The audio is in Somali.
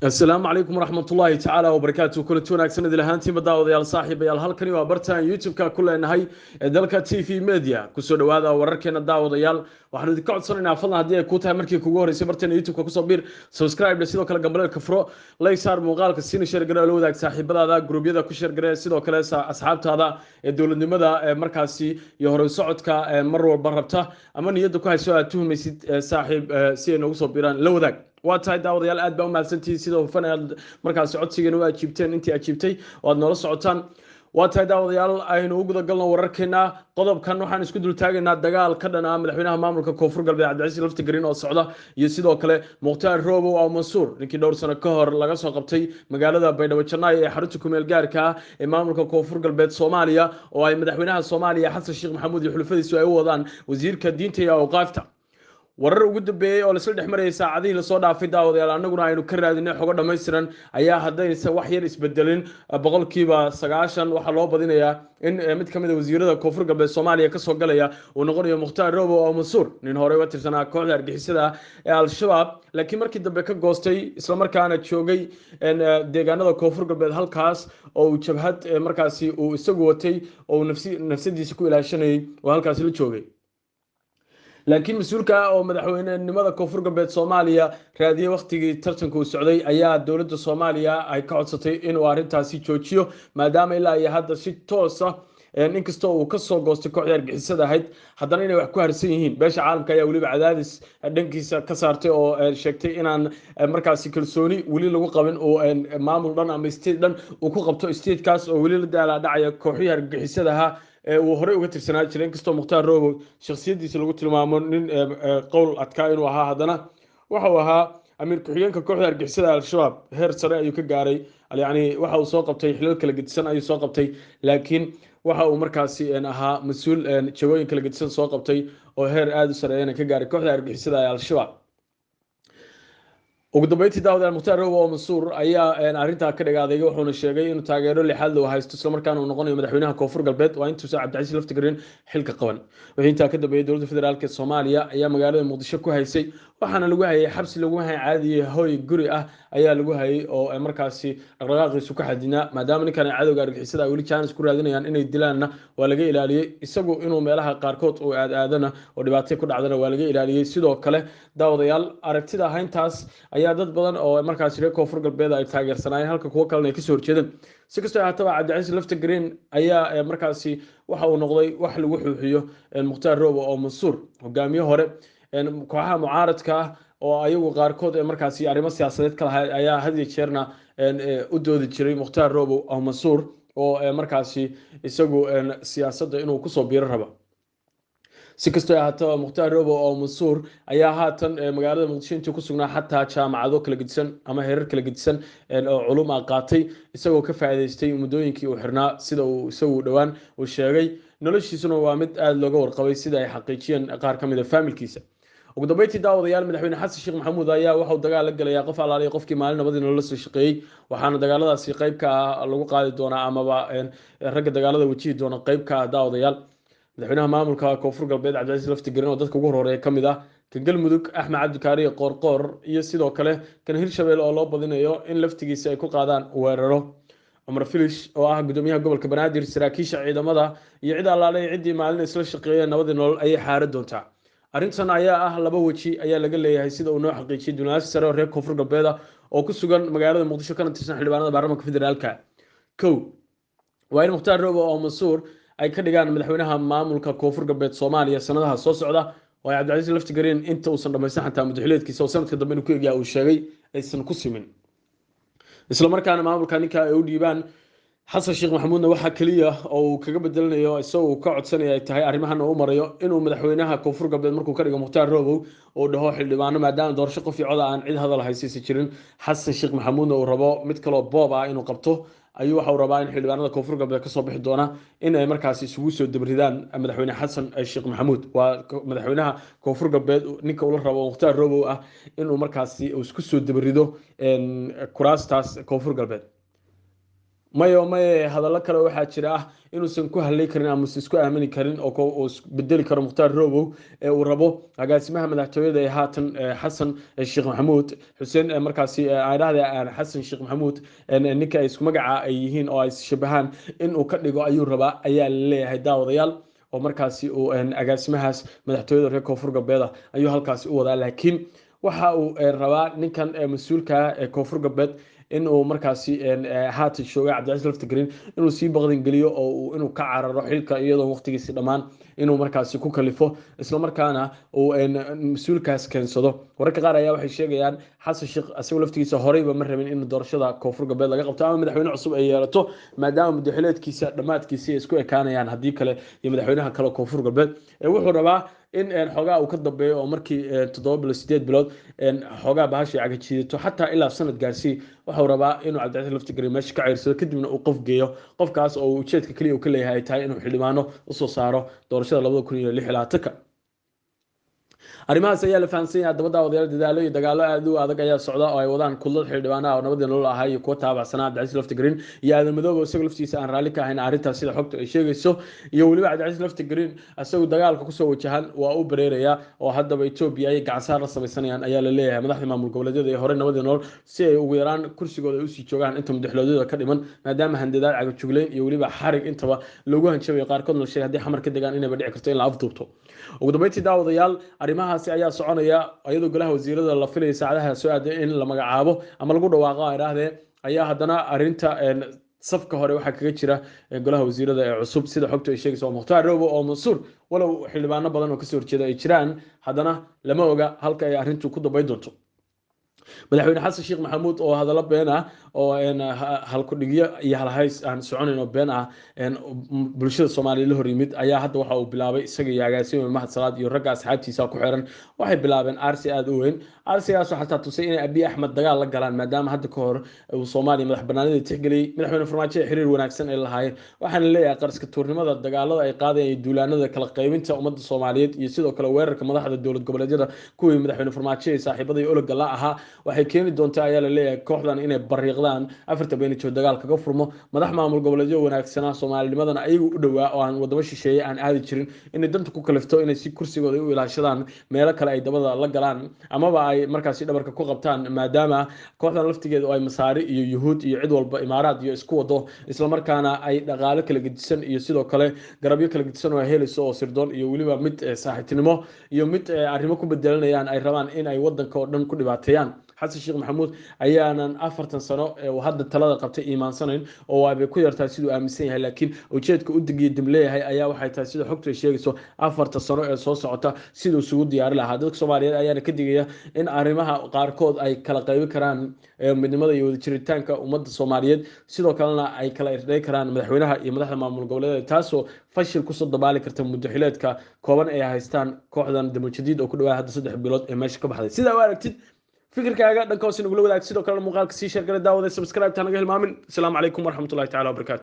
السلام عليكم ورحمة الله تعالى وبركاته كل تونا سند لهانتي مداود يا صاحب يا halkani waa bartaan YouTube-ka ku leenahay dalka TV Media ku soo dhawaada wararkeena daawadayaal waxaan idin ka codsanaynaa fadlan haddii ay ku tahay markii kugu horeysay bartaan YouTube-ka ku soo biir subscribe la sidoo kale gambaleelka furo like saar muuqaalka siina share garaa la wadaag saaxiibadaada gruubyada ku share garaa sidoo kale asxaabtaada ee dawladnimada markaasi iyo hore socodka mar walba rabta ama niyada ku hayso aad tuhmaysid saaxiib si ay noogu soo biiraan la wadaag waa tahay daawadayaal aad baa u mahadsantihiin sida hufan aad markaasi codsigeena u ajiibteen intii ajiibtay oo aad noola socotaan waa tahay daawadayaal aynu u guda galno wararkeena qodobkan waxaan isku dul taagaynaa dagaal ka dhan ah madaxweynaha maamulka koonfur galbeed cabdicasiis laftigarin oo socda iyo sidoo kale mukhtaar roobow oo mansuur ninkii dhowr sano ka hor laga soo qabtay magaalada baydhabo janaayo ee xarunta kumeel gaarka ah ee maamulka koonfur galbeed soomaaliya oo ay madaxweynaha soomaaliya xasan sheekh maxamuud iyo xulufadiisu ay u wadaan wasiirka diinta iyo awqaafta warar ugu dambeeyay oo la isla dhexmarayay saacadihii la soo dhaafay daawadayaal annaguna aynu ka raadinay xogo dhammaystiran ayaa haddaysa wax yar isbedelin boqolkiiba 90 waxaa loo badinayaa in mid ka mid ah wasiirada koonfur galbeed Soomaaliya ka soo galaya uu noqonayo Mukhtaar Roobo oo Mansuur nin hore uga tirsanaa kooxda argixisada ee Al-Shabaab laakiin markii dambe ka goostay isla markaana joogay deegaanada koonfur galbeed halkaas oo uu jabhad markaasi uu isagu watay oo nafsadiisa ku ilaashanayay oo halkaas la joogay laakiin mas'uulka oo madaxweynenimada koonfur galbeed Soomaaliya raadiyay waqtigii tartanka uu socday ayaa dawladda Soomaaliya ay ka codsatay in uu arintaasi joojiyo maadaama ilaa ay hadda si toos ah inkastoo uu ka soo goostay kooxda argixisada ahayd haddana inay wax ku harsan yihiin beesha caalamka ayaa waliba cadaadis dhankiisa ka saartay oo sheegtay inaan markaasi kalsooni wali lagu qabin oo maamul dhan ama state dhan uu ku qabto state-kaas oo wali la daalaa dhacaya kooxda argixisada ah uu hore uga tirsanaa jiray inkastoo Mukhtaar Roobo shakhsiyadiisa lagu tilmaamo nin qowl adkaa inuu ahaa haddana waxa uu ahaa amiir ku-xigeenka kooxda argixisada Al-Shabaab heer sare ayuu ka gaaray yani waxa uu soo qabtay xilal kala gedisan ayuu soo qabtay laakiin waxa uu markaasi ahaa mas'uul jagooyin kala gedisan soo qabtay oo heer aad u sareeyana ka gaaray kooxda argixisada Al-Shabaab ugu dambeyntii daawadayaal Mukhtaar Roobo oo Mansuur ayaa arinta ka dhigaaday wuxuuna sheegay inuu taageero lixaad loo haysto isla markaana uu noqonayo madaxweynaha koonfur galbeed waa intuu Cabdicasiis laftigarin xilka qaban wixii inta ka dambeeyay dowladda federaalka Soomaaliya ayaa magaalada Muqdisho ku haysay waxaana lagu hayay xabsi lagu hayay caadi hooy guri ah ayaa lagu hayay oo markaasi dhaqdhaqaaqiisu ka xadidnaa maadaama ninkan cadowga argixisada ay wali chance ku raadinayaan inay dilaanna waa laga ilaaliyay isagu inuu meelaha qaarkood oo aadana oo dhibaato ku dhacdana waa laga ilaaliyay sidoo kale daawadayaal aragtida hayntaas ayaa dad badan oo markaasi reer koonfur galbeed ay taageersanayeen halka kuwa kalena ay ka soo horjeedeen si kastoo haataba Cabdicasiis laftigarin ayaa markaasi waxa uu noqday wax lagu xuuxiyo Mukhtaar Roobo oo Mansuur hogaamiye hore kooxaha mucaaradka ah oo ayagu qaarkood markaasi arrimo siyaasadeed kala ayaa had iyo jeerna u doodi jiray Mukhtaar Roobo oo Mansuur oo markaasi isagu siyaasadda inuu ku soo biiro raba si kastoo haataba Mukhtaar Roobo oo Mansuur ayaa haatan magaalada Muqdisho intii ku sugnaa xataa jaamacado kala gedisan ama heerar kala gedisan oo culum ah qaatay isagoo ka faa'iideystay muddooyinkii uu xirnaa sida uu isagu dhawaan uu sheegay noloshiisuna waa mid aad looga warqabay sida ay xaqiijiyeen qaar ka mid ah familkiisa ugu dambeyntii daawadayaal madaxweyne xasan sheekh maxamuud ayaa waxa uu dagaal la galaya qof alaaliya qofkii maalin nabadii la soo shaqeeyay waxaana dagaaladaasi qayb ka ah lagu qaadi doonaa amaba ragga dagaalada wajihi doona qayb ka ah daawadayaal madaxweynaha maamulka koonfur galbeed Cabdicasiis laftigarin oo dadka ugu horeeya kamid ah kan galmudug Axmed Cabdikaari Qoorqoor iyo sidoo kale kan Hirshabelle oo loo badinayo in laftigiisa ay ku qaadaan weeraro Umar Filish oo ah gudoomiyaha gobolka Banaadir saraakiisha ciidamada iyo cid alaale cidii maalin isla shaqeeyay nabadii nolol ay xaarad doontaa arrintan ayaa ah laba waji ayaa laga leeyahay sida uu noo xaqiijiyay dunaas sare oo reer koonfur galbeed oo ku sugan magaalada Muqdisho kana tirsan xildhibaanada baarlamaanka federaalka waa in Mukhtaar Roobo oo Mansuur ay ka dhigaan madaxweynaha maamulka koonfur galbeed Soomaaliya sanadaha soo socda oo Cabdicasiis laftigarin inta uu san dhamaysan xataa madaxweynaadkiisa oo sanadka dambe inuu ku eegay uu sheegay aysan ku simin isla markaana maamulka ninka ay u dhiibaan xasan sheekh maxamuudna waxa kaliya oo uu kaga bedelanayo isagoo ka codsanaya ay tahay arrimahan uu marayo inuu madaxweynaha koonfur galbeed markuu ka dhigo Mukhtaar Roobo oo dhaho xildhibaano maadaama doorasho qof iyo cod aan cid hadal haysiisa jirin xasan sheekh maxamuudna uu rabo mid kale oo boob ah inuu qabto ayuu waxa uu rabaa in xildhibaanada koonfur galbeed ka soo bixi doona in ay markaasi isugu soo dabridaan madaxweyne xasan sheekh maxamuud waa madaxweynaha koonfur galbeed ninka uu la rabo Mukhtaar Roobo ah inuu markaasi isku soo dabrido kuraastaas koonfur galbeed maye hadallo kale waxaa jira ah inuusan ku hadlay karin ama isku aamini karin oo bedeli karo Mukhtaar Robow ee uu rabo agaasimaha madaxtooyada ee haatan Xasan Sheekh Maxamuud Xuseen markaasi ayraahda Xasan Sheekh Maxamuud ninka ay isku magaca ay yihiin oo ay shabahaan in uu ka dhigo ayuu rabaa ayaa leeyahay daawadayaal oo markaasi uu agaasimahaas madaxtooyada reer Koonfur Galbeed ayuu halkaasi u wadaa laakiin waxa uu rabaa ninkan mas'uulka ee Koonfur Galbeed in uu markaasi haatan jooga Cabdicasiis Laftagreen inuu sii baqdin geliyo oo inuu ka cararo xilka iyadoo waqtigiisa dhamaan inuu markaasi ku kalifo isla markaana uu mas'uulkaas keensado wararka qaar ayaa waxay sheegayaan Xasan Sheekh asagoo laftigiisa horeyba ma rabin in doorashada Koonfur Galbeed laga qabto ama madaxweyne cusub ay yeelato maadaama madaxweynaadkiisa dhamaadkiisa ay isku ekaanayaan haddii kale iyo madaxweynaha kale Koonfur Galbeed wuxuu rabaa in xogaa uu ka dambeeyo oo markii 7 bilood 8 bilood xogaa bahashay aga jiidato xataa ilaa sanad gaarsi wuxuu rabaa inuu Cabdicasiis Laftagreen meesha ka ceyrsado kadibna uu qof geeyo qofkaas oo ujeedka kaliya uu ka leeyahay tahay inuu xildhibaano u soo saaro doorashada 2026 arrimahaas ayaa la fahansan yahay dabada wadayaal dadaalo iyo dagaalo aad u adag ayaa socda oo ay wadaan kullad xildhibaanaha oo nabadda nolol ahaa iyo kuwa taabacsanaa Cabdicasiis Laftagreen iyo Aadan Madoobe isagoo laftiisa aan raali ka ahayn arrintaas sida xogta ay sheegayso iyo waliba Cabdicasiis Laftagreen asagoo dagaalka ku soo wajahan waa u bareeraya oo haddaba Itoobiya ay gacan saar la samaysanayaan ayaa la leeyahay madaxda maamul goboleedyada ee hore nabadda nolol si ay ugu yaraan kursigooda u sii joogaan inta madaxweynaha ka dhiman maadaama handadaad caga jugleen iyo waliba xarig intaba lagu hanjabay qaarkood la sheegay haddii xamar ka degaan inay dhici karto in la afduubto ugu dambeyntii daawadayaal arrimahaasi ayaa soconaya iyadoo golaha wasiirada la filayay saacadaha soo aaday in la magacaabo ama lagu dhawaaqo ayraahde ayaa haddana arrinta safka hore waxa kaga jira golaha wasiirada ee cusub sida xogta ay sheegayso Mukhtaar Robow oo Mansuur walow xildhibaano badan oo ka soo horjeeda ay jiraan haddana lama oga halka ay arrintu ku dambeyn doonto madaxweyne Xasan Sheekh Maxamuud oo hadallo been ah oo halku dhigyo iyo halhays aan soconayn oo been ah bulshada Soomaaliyeed la hor yimid ayaa hadda waxa uu bilaabay isaga iyo agaasimo Mahad Salaad iyo ragga asxaabtiisa ku xiran waxay bilaabeen arsi aad u weyn arsigaas oo xataa tusay in Abiy Ahmed dagaal la galaan maadaama hadda ka hor uu Soomaaliya madax banaanida tixgeliyay madaxweyne Farmaajo xiriir wanaagsan ay lahaayeen waxaana leeyahay qarska tuurnimada dagaalada ay qaadeen duulaanada kala qaybinta ummadda Soomaaliyeed iyo sidoo kale weerarka madaxda dowlad goboleedyada kuwii madaxweyne Farmaajo ee saaxiibada iyo ologga la ahaa waxay keeni doontaa ayaa la leeyahay kooxdan inay bariiqdaan afarta beenijood dagaal kaga furmo madax maamul goboleedyo wanaagsan Soomaaliyeedna ayagu u dhawaa oo aan wadamo shisheeye aan aadi jirin inay danta ku kalifto inay si kursigooda u ilaashadaan meelo kale ay dabada la galaan amaba ay markaasi dhabarka ku qabtaan maadaama kooxdan laftigeedu ay masaari iyo yuhuud iyo cid walba imaaraad iyo isku wado isla markaana ay dhaqaale kala gedisan iyo sidoo kale garabyo kala gedisan oo helayso oo sirdoon iyo waliba mid saaxiibtinimo iyo mid arrimo ku bedelanayaan ay rabaan in ay wadanka oo dhan ku dhibaateeyaan Xasan Sheekh Maxamuud ayaanan 40 sano oo hadda talada qabtay iimaansanayn oo ay ku yartaa sidoo aaminsan yahay laakiin ujeedka u digiyo dib leeyahay ayaa waxay tahay sida xogtu ay sheegayso 40 sano ee soo socota sidoo isugu diyaar lahaa dadka Soomaaliyeed ayaana ka digaya in arrimaha qaarkood ay kala qaybi karaan midnimada iyo wadajiritaanka ummadda Soomaaliyeed sidoo kalena ay kala irdhay karaan madaxweynaha iyo madaxda maamul goboleedyada taasoo fashil ku soo dabaali karta muddo xileedka kooban ee haystaan kooxdan Damojadiid oo ku dhawaad hadda 3 bilood ee meesha ka baxday sida aad aragtid fikirkaaga dhanka hoose nagu la wadaag sidoo kale muuqaalka sii share gala daawada subscribe ta naga hilmaamin assalaamu calaykum waraxmatullaahi tacaala wabarakaatu